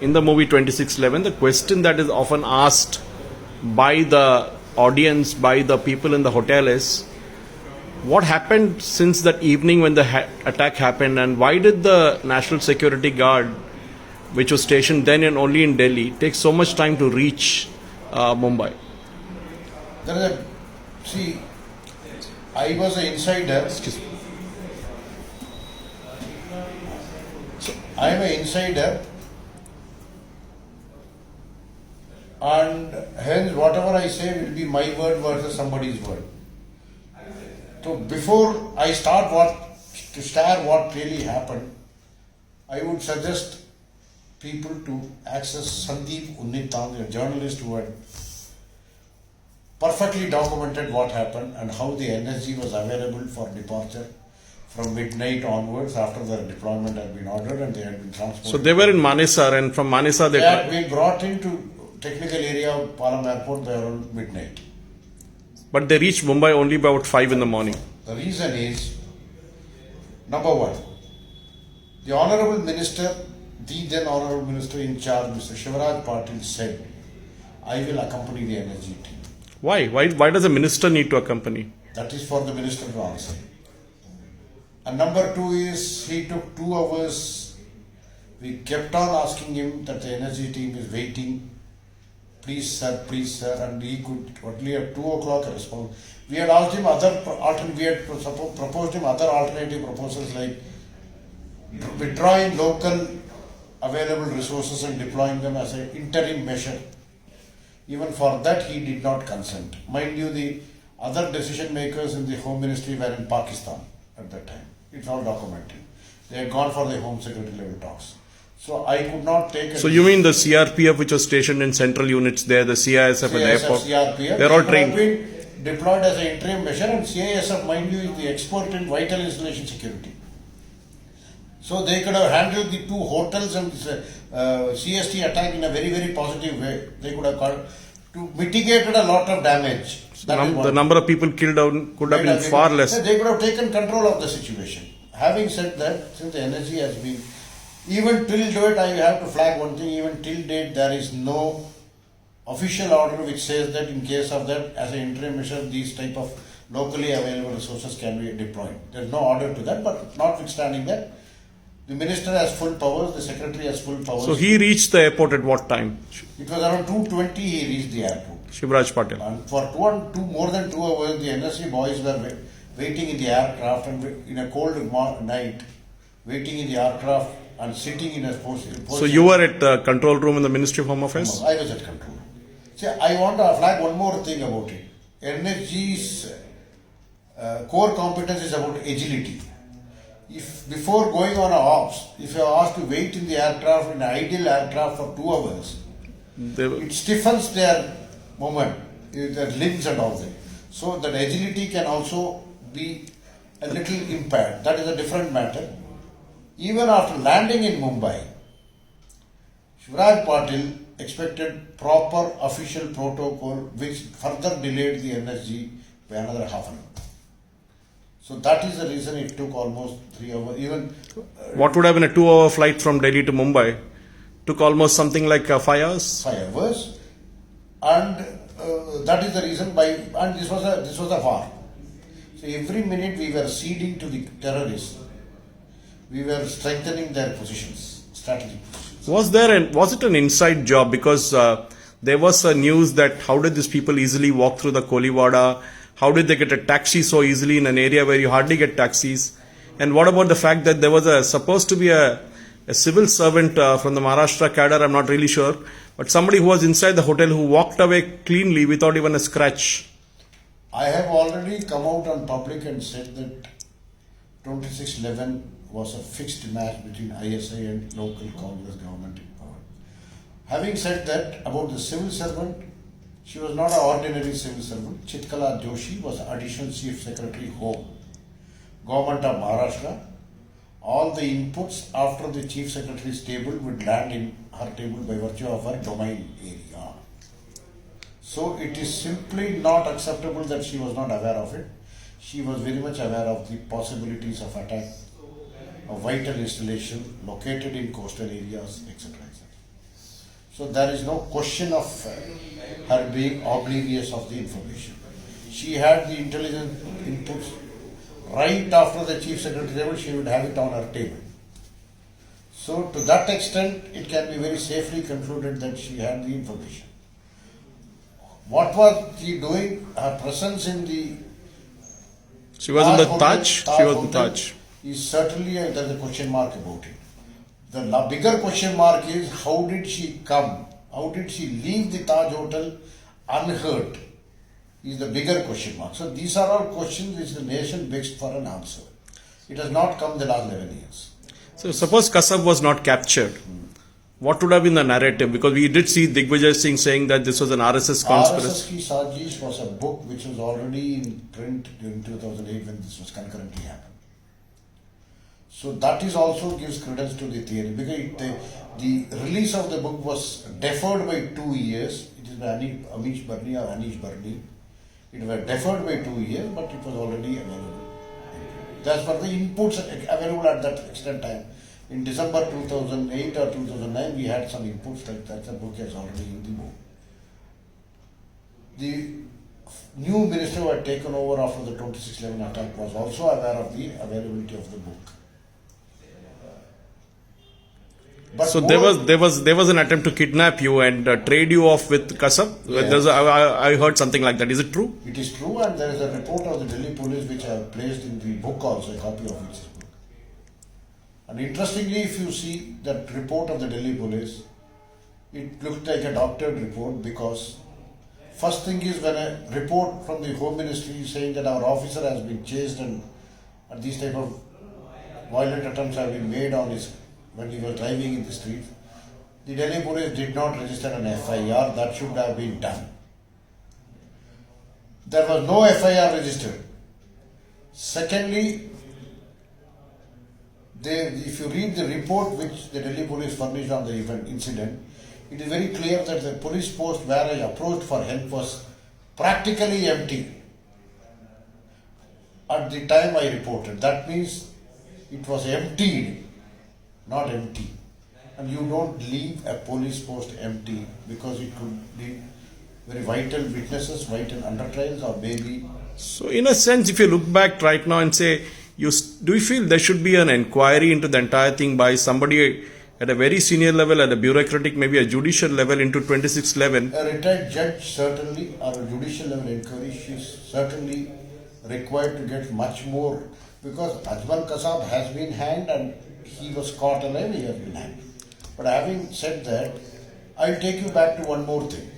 In the movie 2611, the question that is often asked by the audience, by the people in the hotel is, what happened since that evening when the attack happened, and why did the National Security Guard, which was stationed then and only in Delhi, take so much time to reach Mumbai? I was an insider. I am an insider, and hence whatever I say will be my word versus somebody's word. So before I start what really happened, I would suggest people to access Sandeep Unnithan, a journalist who had perfectly documented what happened and how the energy was available for departure from midnight onwards after the deployment had been ordered and they had been transported. So they were in Manesar, and from Manesar they had been brought into technical area of Palam Airport by around midnight. But they reached Mumbai only by about 5 in the morning. The reason is, number one, the Honorable Minister, the then Honorable Minister in charge, Mr. Shivraj Patil, said, I will accompany the energy team. Why? Why does a minister need to accompany? That is for the minister to answer. And number two is, he took 2 hours. We kept on asking him that the energy team is waiting. Please sir, and he could only at 2 o'clock respond. We had asked him proposed him other alternative proposals like withdrawing local available resources and deploying them as an interim measure. Even for that he did not consent. Mind you, the other decision makers in the Home Ministry were in Pakistan at that time. It's all documented. They had gone for the Home Secretary level talks. So I could not take. So you mean the CRPF, which was stationed in central units there, the CISF at the airport, CRPF, they're all trained. Been deployed as an interim measure, and CISF, mind you, is the expert in vital installation security. So they could have handled the 2 hotels and CST attack in a very, very positive way. They could have to mitigated a lot of damage. The number of people killed could have been far less. They could have taken control of the situation. Having said that, since the energy has been, even till date, I have to flag one thing, even till date there is no official order which says that in case of that, as an interim measure, these type of locally available resources can be deployed. There is no order to that, but notwithstanding that, the minister has full powers, the secretary has full powers. So he reached the airport at what time? It was around 2:20 he reached the airport. Shivraj Patil. And for more than 2 hours, the NSC boys were waiting in the aircraft, and in a cold night, waiting in the aircraft and sitting in a position. So you were at the control room in the Ministry of Home Affairs? No, I was at control. See, I want to flag one more thing about it. NSG's core competence is about agility. If before going on a ops, if you are asked to wait in the aircraft, in an ideal aircraft for 2 hours, it stiffens their movement, their limbs and all that. So that agility can also be a little impaired. That is a different matter. Even after landing in Mumbai, Shivraj Patil expected proper official protocol which further delayed the NSG by another half an hour. So that is the reason it took almost 3 hours. Even what would have been a 2-hour flight from Delhi to Mumbai took almost something like 5 hours. 5 hours, and that is the reason and this was a war. So every minute we were ceding to the terrorists. We were strengthening their positions, strategic positions. Was it an inside job? Because there was a news that how did these people easily walk through the Koliwada? How did they get a taxi so easily in an area where you hardly get taxis? And what about the fact that there was supposed to be a civil servant from the Maharashtra cadre, I'm not really sure, but somebody who was inside the hotel who walked away cleanly without even a scratch? I have already come out on public and said that 2611 was a fixed match between ISI and local Congress government in power. Having said that, about the civil servant, she was not an ordinary civil servant. Chitkala Joshi was Additional Chief Secretary Home, Government of Maharashtra. All the inputs after the Chief Secretary's table would land in her table by virtue of her domain area. So it is simply not acceptable that she was not aware of it. She was very much aware of the possibilities of attack, a vital installation located in coastal areas, etc. So there is no question of her being oblivious of the information. She had the intelligence inputs right after the chief secretary level, she would have it on her table. So to that extent, it can be very safely concluded that she had the information. What was she doing? Her presence in the She was in the Hotel- Taj. She was in Hotel Taj. is certainly there's a question mark about it. The bigger question mark is how did she come? How did she leave the Taj Hotel unhurt? Is the bigger question mark. So these are all questions which the nation begs for an answer. It has not come the last 11 years. So suppose Kasab was not captured. What would have been the narrative? Because we did see Digvijay Singh saying that this was an RSS conspiracy. RSS Ki Sajish was a book which was already in print in 2008 when this was concurrently happened. So that is also gives credence to the theory because the release of the book was deferred by 2 years. It is by Amish Barni or Anish Barni. It was deferred by 2 years, but it was already available. That's for the inputs available at that extent time. In December 2008 or 2009, we had some inputs that the book is already in the book. The new minister who had taken over after the 26/11 attack was also aware of the availability of the book. But So more- there was an attempt to kidnap you and trade you off with Kasab. Yes. I heard something like that. Is it true? It is true, and there is a report of the Delhi police which I have placed in the book also, a copy of which is book. And interestingly, if you see that report of the Delhi police, it looked like a doctored report because first thing is when a report from the Home Ministry is saying that our officer has been chased and these type of violent attempts have been made on his when he was driving in the street, the Delhi police did not register an FIR. That should have been done. There was no FIR registered. Secondly, if you read the report which the Delhi police furnished on the event incident, it is very clear that the police post where I approached for help was practically empty at the time I reported. That means it was emptied, not empty. And you don't leave a police post empty because it could be very vital witnesses, vital under trials, or maybe. So in a sense, if you look back right now and say, do you feel there should be an inquiry into the entire thing by somebody at a very senior level, at a bureaucratic, maybe a judicial level into 26/11? A retired judge certainly, or a judicial level inquiry, she is certainly required to get much more because Ajmal Kasab has been hanged and he was caught alive, he has been hanged. But having said that, I'll take you back to one more thing.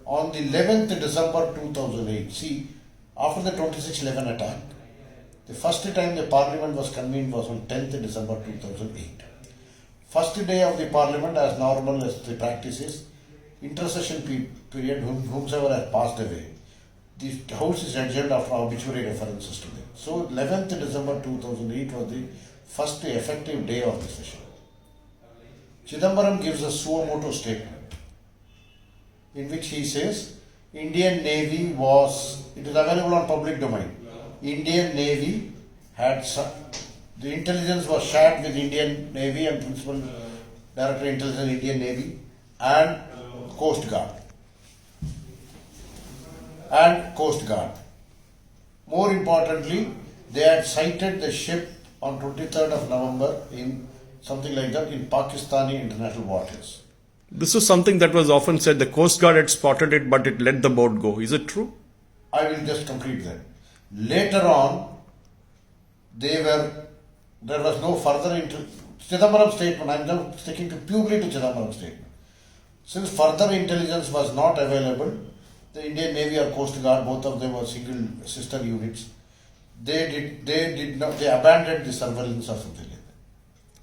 On the 11th December 2008, see, after the 26/11 attack, the first time the parliament was convened was on 10th December 2008. First day of the parliament, as normal as the practice is, intercession period, whomsoever has passed away, the house is adjourned after obituary references to them. So 11th December 2008 was the first effective day of the session. Chidambaram gives a suo motu statement in which he says, Indian Navy was, it is available on public domain, Indian Navy had, the intelligence was shared with Indian Navy and Principal Director Intelligence Indian Navy and Coast Guard. More importantly, they had sighted the ship on 23rd of November in something like that in Pakistani international waters. This was something that was often said. The Coast Guard had spotted it, but it let the boat go. Is it true? I will just complete that. Later on, there was no further Chidambaram statement. I am now sticking to purely to Chidambaram statement. Since further intelligence was not available, the Indian Navy or Coast Guard, both of them were single sister units. They abandoned the surveillance or something like that.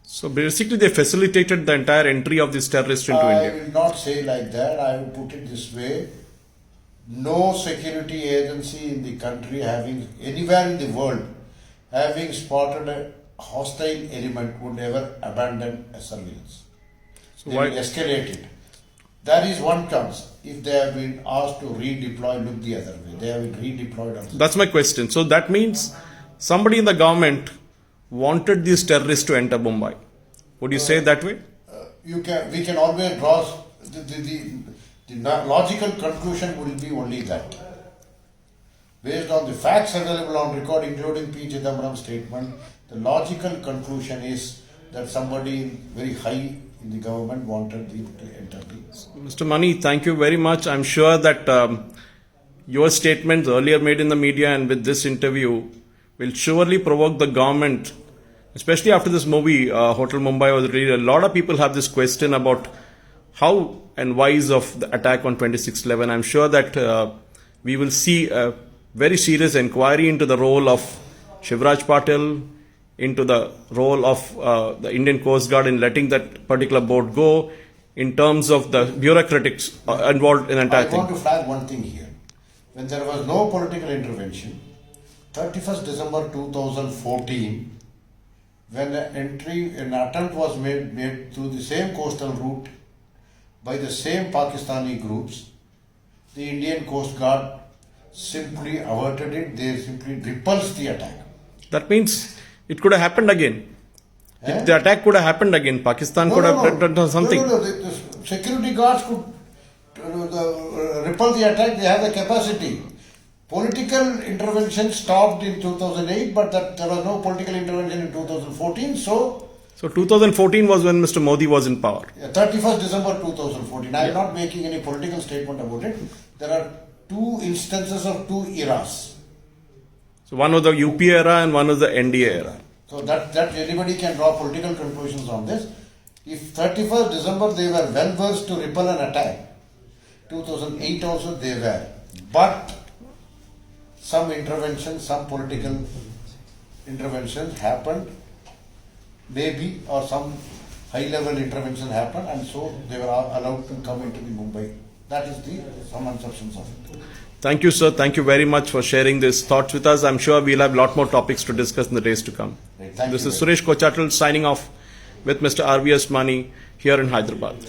So basically, they facilitated the entire entry of this terrorist into I India. will not say like that. I will put it this way. No security agency in the country anywhere in the world having spotted a hostile element would never abandon a surveillance. So They why? will escalate it. There is one chance. If they have been asked to redeploy, look the other way. They have been redeployed also. That's my question. So that means somebody in the government wanted these terrorists to enter Mumbai. Would you say that way? we can always draw the logical conclusion will be only that. Based on the facts available on record, including P. Chidambaram's statement, the logical conclusion is that somebody very high in the government wanted him to enter the. Mr. Mani, thank you very much. I'm sure that your statements earlier made in the media and with this interview will surely provoke the government, especially after this movie, Hotel Mumbai was released. A lot of people have this question about how and whys of the attack on 26/11. I'm sure that we will see a very serious inquiry into the role of Shivraj Patil, into the role of the Indian Coast Guard in letting that particular boat go, in terms of the bureaucrats involved in the entire I thing. want to flag one thing here. When there was no political intervention, 31st December 2014, when an attempt was made through the same coastal route by the same Pakistani groups, the Indian Coast Guard simply averted it. They simply repulsed the attack. That means it could have happened again. Eh? The attack could have happened again. Pakistan could have done something. No. The security guards could repel the attack. They have the capacity. Political intervention stopped in 2008, but there was no political intervention in 2014. So 2014 was when Mr. Modi was in power. 31st December 2014. I am not making any political statement about it. There are two instances of two eras. So one was the UP era and one was the NDA era. So that anybody can draw political conclusions on this. If 31st December they were well versed to repel an attack, 2008 also they were. But some intervention, some political intervention happened, maybe, or some high level intervention happened, and so they were allowed to come into the Mumbai. That is some assumptions of it. Thank you, sir. Thank you very much for sharing these thoughts with us. I'm sure we'll have a lot more topics to discuss in the days to come. Right, thank This you is very Suresh Kochatal signing off with Mr. RVS Mani here in Hyderabad.